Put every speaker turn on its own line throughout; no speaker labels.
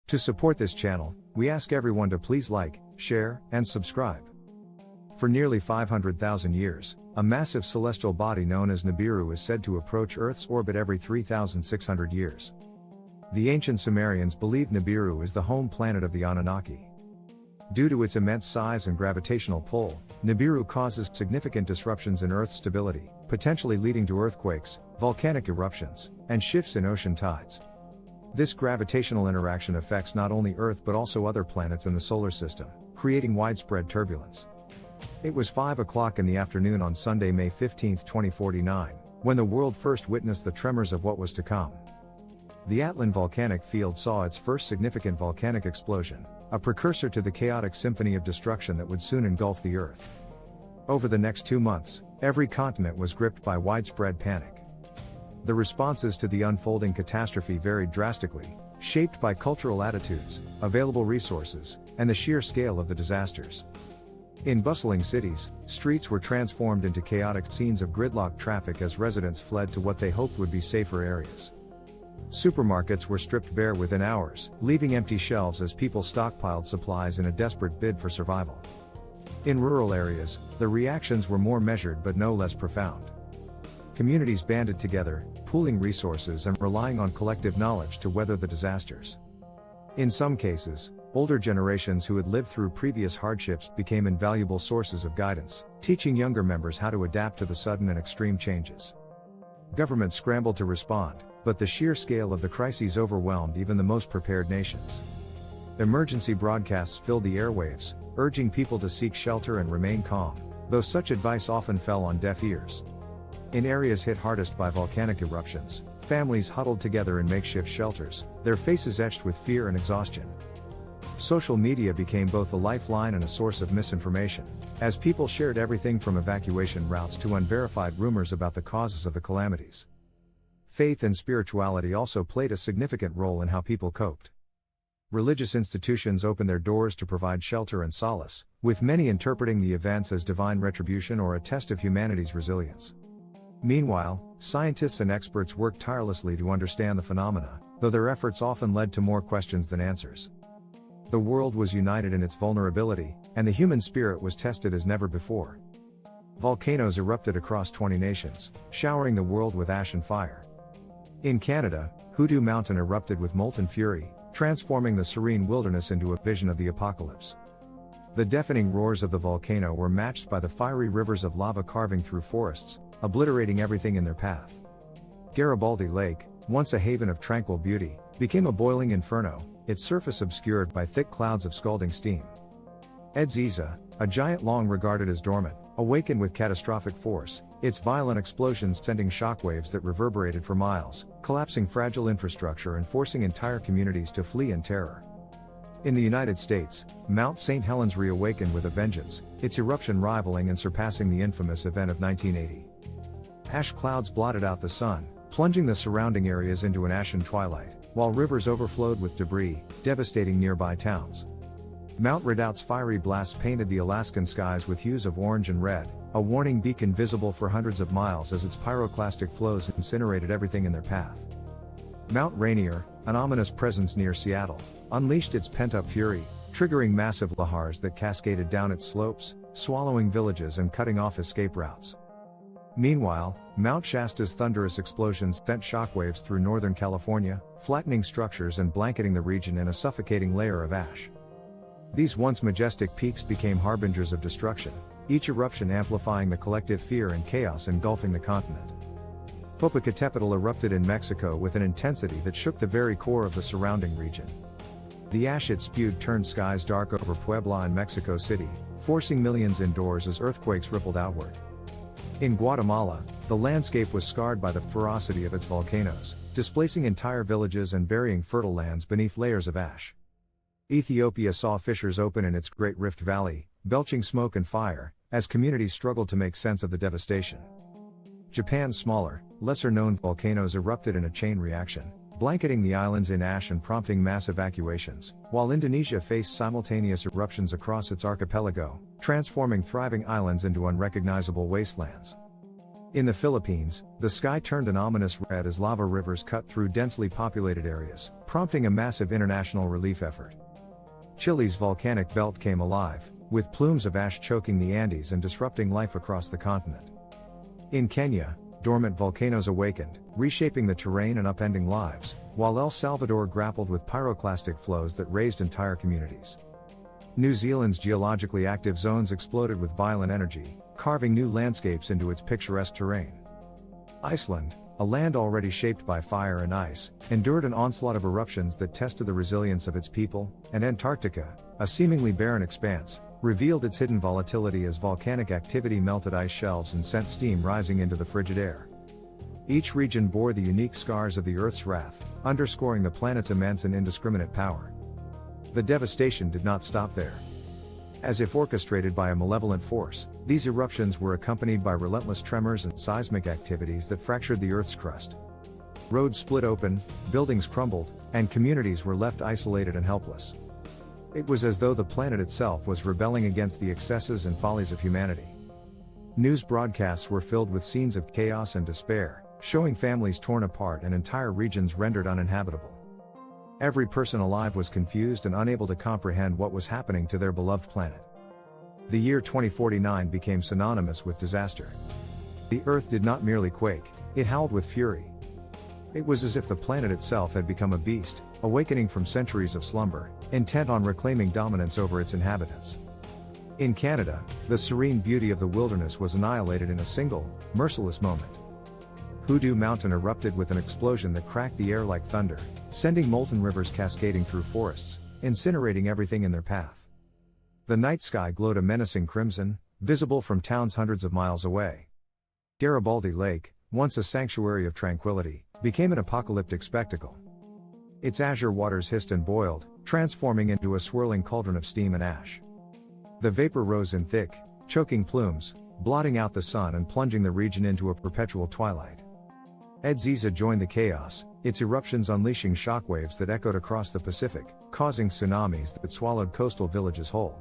To support this channel, we ask everyone to please like, share, and subscribe. For nearly 500,000 years, a massive celestial body known as Nibiru is said to approach Earth's orbit every 3,600 years. The ancient Sumerians believed Nibiru is the home planet of the Anunnaki. Due to its immense size and gravitational pull, Nibiru causes significant disruptions in Earth's stability, potentially leading to earthquakes, volcanic eruptions, and shifts in ocean tides. This gravitational interaction affects not only Earth but also other planets in the solar system, creating widespread turbulence. It was 5 o'clock in the afternoon on Sunday, May 15, 2049, when the world first witnessed the tremors of what was to come. The Atlan volcanic field saw its first significant volcanic explosion, a precursor to the chaotic symphony of destruction that would soon engulf the Earth. Over the next 2 months, every continent was gripped by widespread panic. The responses to the unfolding catastrophe varied drastically, shaped by cultural attitudes, available resources, and the sheer scale of the disasters. In bustling cities, streets were transformed into chaotic scenes of gridlocked traffic as residents fled to what they hoped would be safer areas. Supermarkets were stripped bare within hours, leaving empty shelves as people stockpiled supplies in a desperate bid for survival. In rural areas, the reactions were more measured but no less profound. Communities banded together, pooling resources and relying on collective knowledge to weather the disasters. In some cases, older generations who had lived through previous hardships became invaluable sources of guidance, teaching younger members how to adapt to the sudden and extreme changes. Governments scrambled to respond, but the sheer scale of the crises overwhelmed even the most prepared nations. Emergency broadcasts filled the airwaves, urging people to seek shelter and remain calm, though such advice often fell on deaf ears. In areas hit hardest by volcanic eruptions, families huddled together in makeshift shelters, their faces etched with fear and exhaustion. Social media became both a lifeline and a source of misinformation, as people shared everything from evacuation routes to unverified rumors about the causes of the calamities. Faith and spirituality also played a significant role in how people coped. Religious institutions opened their doors to provide shelter and solace, with many interpreting the events as divine retribution or a test of humanity's resilience. Meanwhile, scientists and experts worked tirelessly to understand the phenomena, though their efforts often led to more questions than answers. The world was united in its vulnerability, and the human spirit was tested as never before. Volcanoes erupted across 20 nations, showering the world with ash and fire. In Canada, Hoodoo Mountain erupted with molten fury, transforming the serene wilderness into a vision of the apocalypse. The deafening roars of the volcano were matched by the fiery rivers of lava carving through forests, obliterating everything in their path. Garibaldi Lake, once a haven of tranquil beauty, became a boiling inferno, its surface obscured by thick clouds of scalding steam. Edzeza, a giant long regarded as dormant, awakened with catastrophic force, its violent explosions sending shockwaves that reverberated for miles, collapsing fragile infrastructure and forcing entire communities to flee in terror. In the United States, Mount St. Helens reawakened with a vengeance, its eruption rivaling and surpassing the infamous event of 1980. Ash clouds blotted out the sun, plunging the surrounding areas into an ashen twilight, while rivers overflowed with debris, devastating nearby towns. Mount Redoubt's fiery blasts painted the Alaskan skies with hues of orange and red, a warning beacon visible for hundreds of miles as its pyroclastic flows incinerated everything in their path. Mount Rainier, an ominous presence near Seattle, unleashed its pent-up fury, triggering massive lahars that cascaded down its slopes, swallowing villages and cutting off escape routes. Meanwhile, Mount Shasta's thunderous explosions sent shockwaves through Northern California, flattening structures and blanketing the region in a suffocating layer of ash. These once majestic peaks became harbingers of destruction, each eruption amplifying the collective fear and chaos engulfing the continent. Popocatépetl erupted in Mexico with an intensity that shook the very core of the surrounding region. The ash it spewed turned skies dark over Puebla and Mexico City, forcing millions indoors as earthquakes rippled outward. In Guatemala, the landscape was scarred by the ferocity of its volcanoes, displacing entire villages and burying fertile lands beneath layers of ash. Ethiopia saw fissures open in its Great Rift Valley, belching smoke and fire, as communities struggled to make sense of the devastation. Japan's smaller, lesser-known volcanoes erupted in a chain reaction, blanketing the islands in ash and prompting mass evacuations, while Indonesia faced simultaneous eruptions across its archipelago, transforming thriving islands into unrecognizable wastelands. In the Philippines, the sky turned an ominous red as lava rivers cut through densely populated areas, prompting a massive international relief effort. Chile's volcanic belt came alive, with plumes of ash choking the Andes and disrupting life across the continent. In Kenya, dormant volcanoes awakened, reshaping the terrain and upending lives, while El Salvador grappled with pyroclastic flows that razed entire communities. New Zealand's geologically active zones exploded with violent energy, carving new landscapes into its picturesque terrain. Iceland, a land already shaped by fire and ice, endured an onslaught of eruptions that tested the resilience of its people, and Antarctica, a seemingly barren expanse, revealed its hidden volatility as volcanic activity melted ice shelves and sent steam rising into the frigid air. Each region bore the unique scars of the Earth's wrath, underscoring the planet's immense and indiscriminate power. The devastation did not stop there. As if orchestrated by a malevolent force, these eruptions were accompanied by relentless tremors and seismic activities that fractured the Earth's crust. Roads split open, buildings crumbled, and communities were left isolated and helpless. It was as though the planet itself was rebelling against the excesses and follies of humanity. News broadcasts were filled with scenes of chaos and despair, showing families torn apart and entire regions rendered uninhabitable. Every person alive was confused and unable to comprehend what was happening to their beloved planet. The year 2049 became synonymous with disaster. The Earth did not merely quake, it howled with fury. It was as if the planet itself had become a beast, awakening from centuries of slumber, intent on reclaiming dominance over its inhabitants. In Canada, the serene beauty of the wilderness was annihilated in a single, merciless moment. Hoodoo Mountain erupted with an explosion that cracked the air like thunder, sending molten rivers cascading through forests, incinerating everything in their path. The night sky glowed a menacing crimson, visible from towns hundreds of miles away. Garibaldi Lake, once a sanctuary of tranquility, became an apocalyptic spectacle. Its azure waters hissed and boiled, transforming into a swirling cauldron of steam and ash. The vapor rose in thick, choking plumes, blotting out the sun and plunging the region into a perpetual twilight. Edzeza joined the chaos, its eruptions unleashing shockwaves that echoed across the Pacific, causing tsunamis that swallowed coastal villages whole.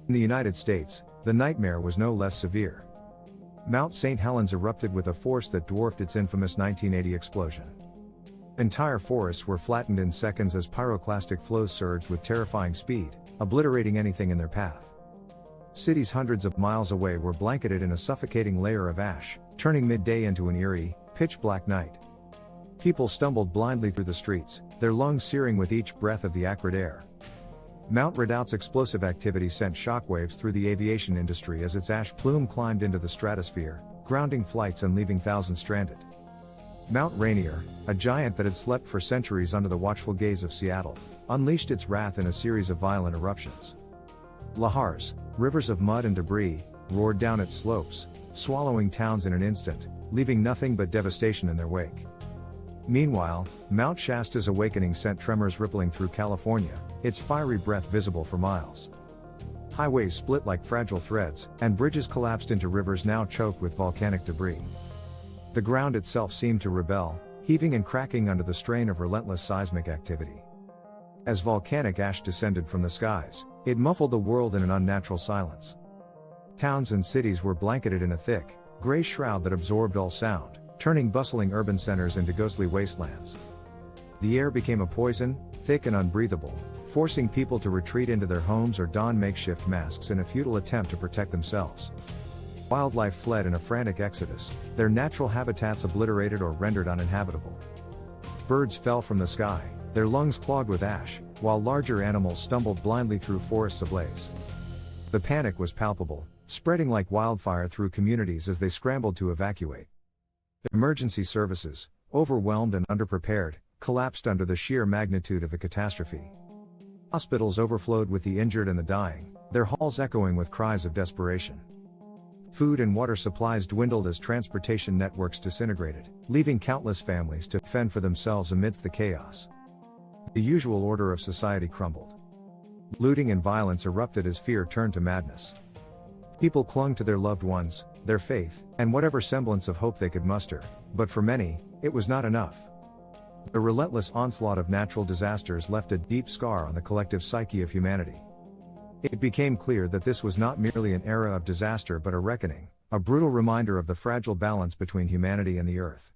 In the United States, the nightmare was no less severe. Mount St. Helens erupted with a force that dwarfed its infamous 1980 explosion. Entire forests were flattened in seconds as pyroclastic flows surged with terrifying speed, obliterating anything in their path. Cities hundreds of miles away were blanketed in a suffocating layer of ash, turning midday into an eerie, pitch-black night. People stumbled blindly through the streets, their lungs searing with each breath of the acrid air. Mount Redoubt's explosive activity sent shockwaves through the aviation industry as its ash plume climbed into the stratosphere, grounding flights and leaving thousands stranded. Mount Rainier, a giant that had slept for centuries under the watchful gaze of Seattle, unleashed its wrath in a series of violent eruptions. Lahars, rivers of mud and debris, roared down its slopes, swallowing towns in an instant, leaving nothing but devastation in their wake. Meanwhile, Mount Shasta's awakening sent tremors rippling through California, its fiery breath visible for miles. Highways split like fragile threads, and bridges collapsed into rivers now choked with volcanic debris. The ground itself seemed to rebel, heaving and cracking under the strain of relentless seismic activity. As volcanic ash descended from the skies, it muffled the world in an unnatural silence. Towns and cities were blanketed in a thick, gray shroud that absorbed all sound, turning bustling urban centers into ghostly wastelands. The air became a poison, thick and unbreathable, forcing people to retreat into their homes or don makeshift masks in a futile attempt to protect themselves. Wildlife fled in a frantic exodus, their natural habitats obliterated or rendered uninhabitable. Birds fell from the sky, their lungs clogged with ash, while larger animals stumbled blindly through forests ablaze. The panic was palpable, spreading like wildfire through communities as they scrambled to evacuate. Emergency services, overwhelmed and underprepared, collapsed under the sheer magnitude of the catastrophe. Hospitals overflowed with the injured and the dying, their halls echoing with cries of desperation. Food and water supplies dwindled as transportation networks disintegrated, leaving countless families to fend for themselves amidst the chaos. The usual order of society crumbled. Looting and violence erupted as fear turned to madness. People clung to their loved ones, their faith, and whatever semblance of hope they could muster, but for many, it was not enough. The relentless onslaught of natural disasters left a deep scar on the collective psyche of humanity. It became clear that this was not merely an era of disaster but a reckoning, a brutal reminder of the fragile balance between humanity and the Earth.